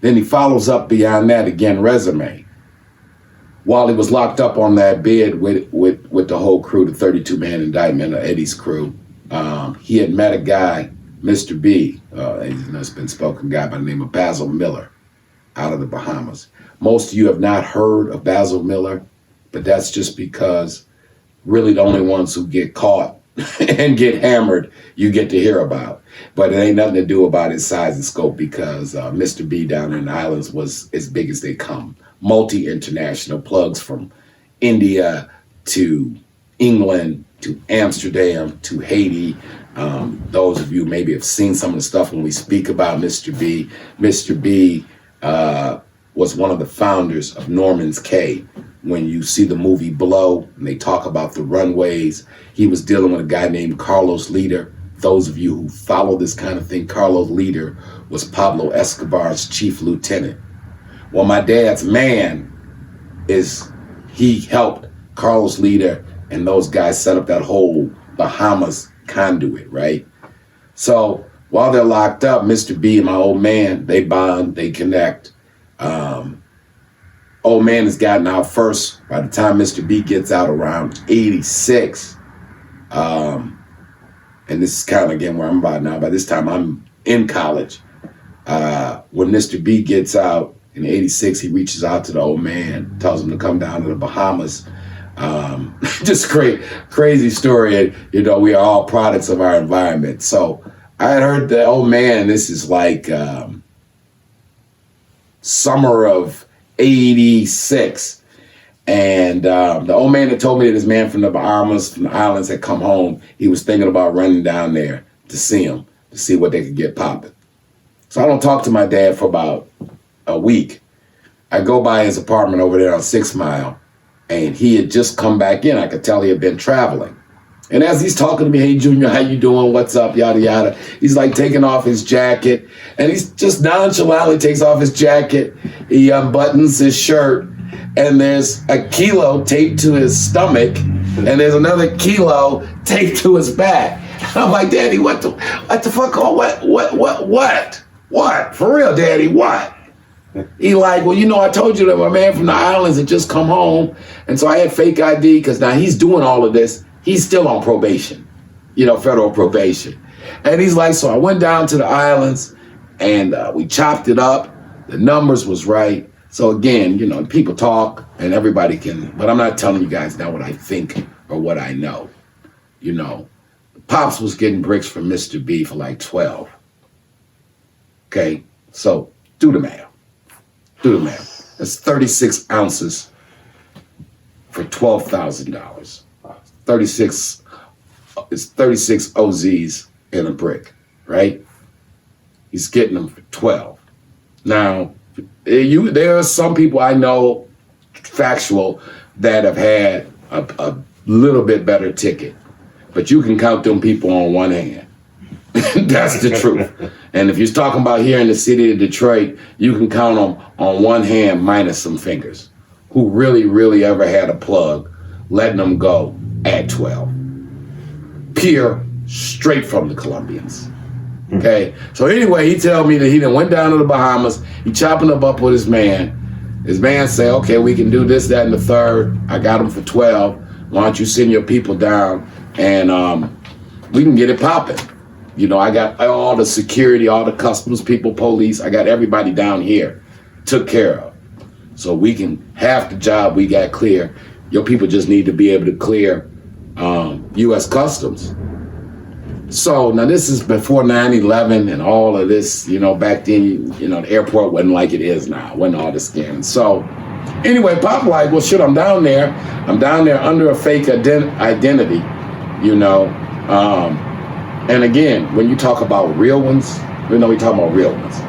Then he follows up beyond that, again, resume. While he was locked up on that bed with the whole crew, the 32-man indictment of Eddie's crew, he had met a guy, Mr. B, he's a been-spoken guy by the name of Basil Miller, out of the Bahamas. Most of you have not heard of Basil Miller, but that's just because really the only ones who get caught and get hammered, you get to hear about. But it ain't nothing to do about his size and scope, because Mr. B down in the islands was as big as they come. Multi-international plugs from India to England to Amsterdam to Haiti. Those of you maybe have seen some of the stuff when we speak about Mr. B. Mr. B was one of the founders of Norman's Cay. When you see the movie Blow and they talk about the runways, he was dealing with a guy named Carlos Leader. Those of you who follow this kind of thing, Carlos Leader was Pablo Escobar's chief lieutenant. Well, my dad's man he helped Carlos Leader and those guys set up that whole Bahamas conduit, right? So while they're locked up, Mr. B and my old man, they bond, they connect. Old man has gotten out first. By the time Mr. B gets out around 86, and this is kind of again where I'm about now. By this time I'm in college. When Mr. B gets out in 86, he reaches out to the old man, tells him to come down to the Bahamas. Just crazy story. And, you know, we are all products of our environment. So I had heard the old man, this is like summer of 86. And the old man that told me that his man from the Bahamas, from the islands, had come home. He was thinking about running down there to see him, to see what they could get popping. So I don't talk to my dad for about a week. I go by his apartment over there on 6 Mile, and he had just come back in. I could tell he had been traveling. And as he's talking to me, hey, Junior, how you doing? What's up? Yada, yada. He's like taking off his jacket, and he's just nonchalantly takes off his jacket. He unbuttons his shirt, and there's a kilo taped to his stomach, and there's another kilo taped to his back. And I'm like, Daddy, what the fuck? Oh, what? For real, Daddy, what? He like, well, you know, I told you that my man from the islands had just come home, and so I had fake ID, because now he's doing all of this. He's still on probation, you know, federal probation. And he's like, so I went down to the islands, and we chopped it up. The numbers was right. So again, you know, people talk, and everybody can, but I'm not telling you guys now what I think or what I know. You know, Pops was getting bricks from Mr. B for like 12. Okay, so do the math. That's 36 ounces for $12,000. 36 OZs in a brick, right? He's getting them for 12. Now, there are some people I know, factual, that have had a little bit better ticket, but you can count them people on one hand. That's the truth. And if you're talking about here in the city of Detroit, you can count them on one hand minus some fingers who really, really ever had a plug letting them go at 12. Pure, straight from the Colombians. Okay? So anyway, he tell me that he done went down to the Bahamas. He chopping them up with his man. His man say, okay, we can do this, that, and the third. I got him for 12. Why don't you send your people down and we can get it popping. You know, I got all the security, all the customs people, police. I got everybody down here took care of. So we can, half the job we got clear. Your people just need to be able to clear U.S. Customs. So now this is before 9/11 and all of this, you know, back then, you know, the airport wasn't like it is now. Wasn't all this scamming. So anyway, Pop like, well, shit, I'm down there under a fake identity, you know. And again, when you talk about real ones, we know we talking about real ones.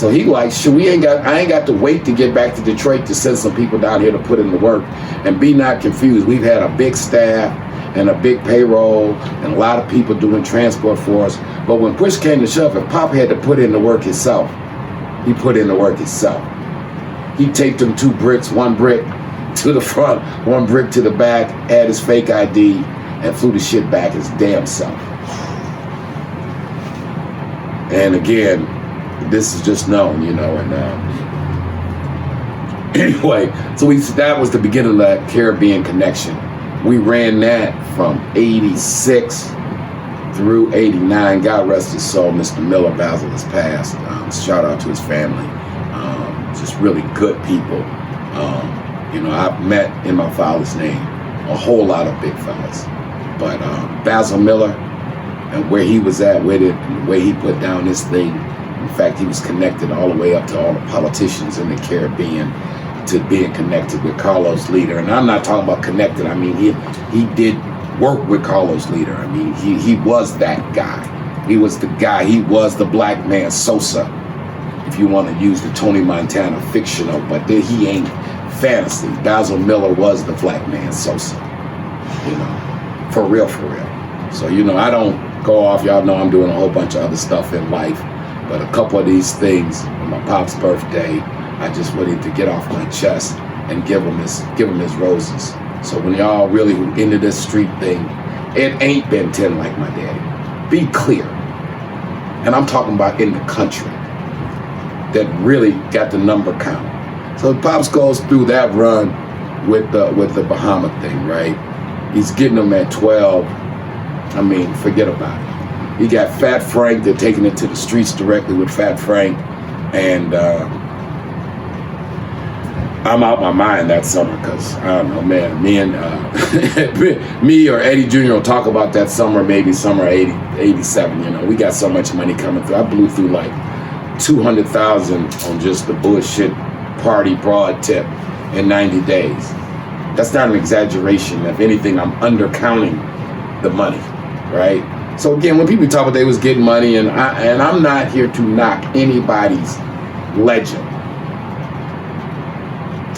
So he like, shit, I ain't got to wait to get back to Detroit to send some people down here to put in the work. And be not confused, we've had a big staff and a big payroll and a lot of people doing transport for us. But when push came to shove, if Pop had to put in the work himself, he put in the work himself. He taped them 2 bricks, 1 brick to the front, 1 brick to the back, had his fake ID, and flew the shit back his damn self. And again, this is just known, you know, and Anyway, so that was the beginning of that Caribbean connection. We ran that from 86 through 89. God rest his soul. Mr. Miller, Basil, has passed. Shout out to his family. Just really good people. I've met in my father's name a whole lot of big fellas. But Basil Miller and where he was at with it, and the way he put down this thing. In fact, he was connected all the way up to all the politicians in the Caribbean, to being connected with Carlos Leader. And I'm not talking about connected. I mean, he did work with Carlos Leader. I mean, he was that guy. He was the guy. He was the black man Sosa, if you want to use the Tony Montana fictional, but he ain't fantasy. Basil Miller was the black man Sosa, for real, for real. So, I don't go off. Y'all know I'm doing a whole bunch of other stuff in life, but a couple of these things, on my pop's birthday, I just wanted to get off my chest and give him his roses. So when y'all really into this street thing, it ain't been 10 like my daddy. Be clear. And I'm talking about in the country that really got the number count. So Pops goes through that run with the Bahama thing, right? He's getting them at 12. I mean, forget about it. He got Fat Frank. They're taking it to the streets directly with Fat Frank. And I'm out my mind that summer because, I don't know, man, me or Eddie Jr. will talk about that summer, maybe summer 87, we got so much money coming through. I blew through like 200,000 on just the bullshit party broad tip in 90 days. That's not an exaggeration. If anything, I'm undercounting the money, right? So again, when people talk about they was getting money, and I'm not here to knock anybody's legend.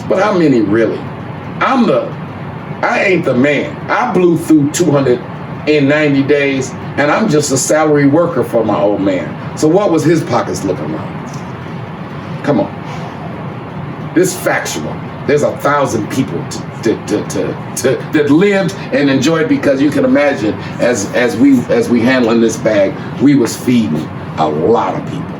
But how many really? I ain't the man. I blew through 200 in 90 days, and I'm just a salary worker for my old man. So what was his pockets looking like? Come on. This is factual. There's 1,000 people that lived and enjoyed, because you can imagine as we handling this bag, we was feeding a lot of people.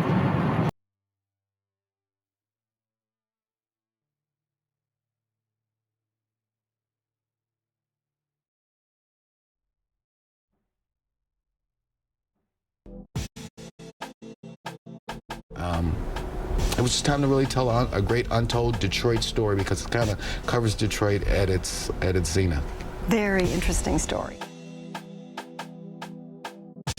It was just time to really tell a great untold Detroit story, because it kind of covers Detroit at its zenith. Very interesting story.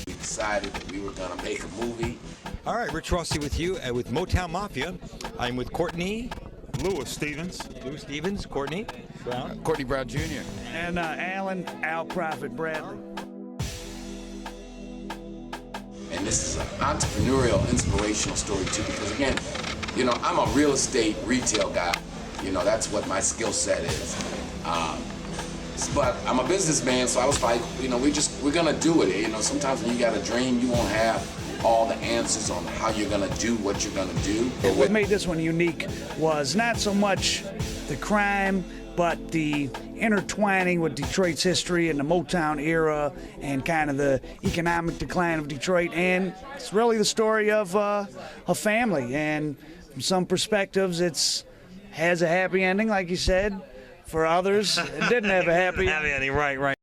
We decided that we were going to make a movie. All right, Rich Rossi with you with Motown Mafia. I'm with Courtney. Louis Stevens, Courtney Brown. Courtney Brown Jr. and Alan Al Prophet Bradley. And this is an entrepreneurial, inspirational story too, because again, I'm a real estate retail guy. That's what my skill set is. But I'm a businessman, so I was like, we're gonna do it. Sometimes when you got a dream, you won't have all the answers on how you're gonna do what you're gonna do. What made this one unique was not so much the crime, but the intertwining with Detroit's history and the Motown era and kind of the economic decline of Detroit. And it's really the story of a family. And from some perspectives, has a happy ending, like you said. For others, it didn't have a happy ending. Right.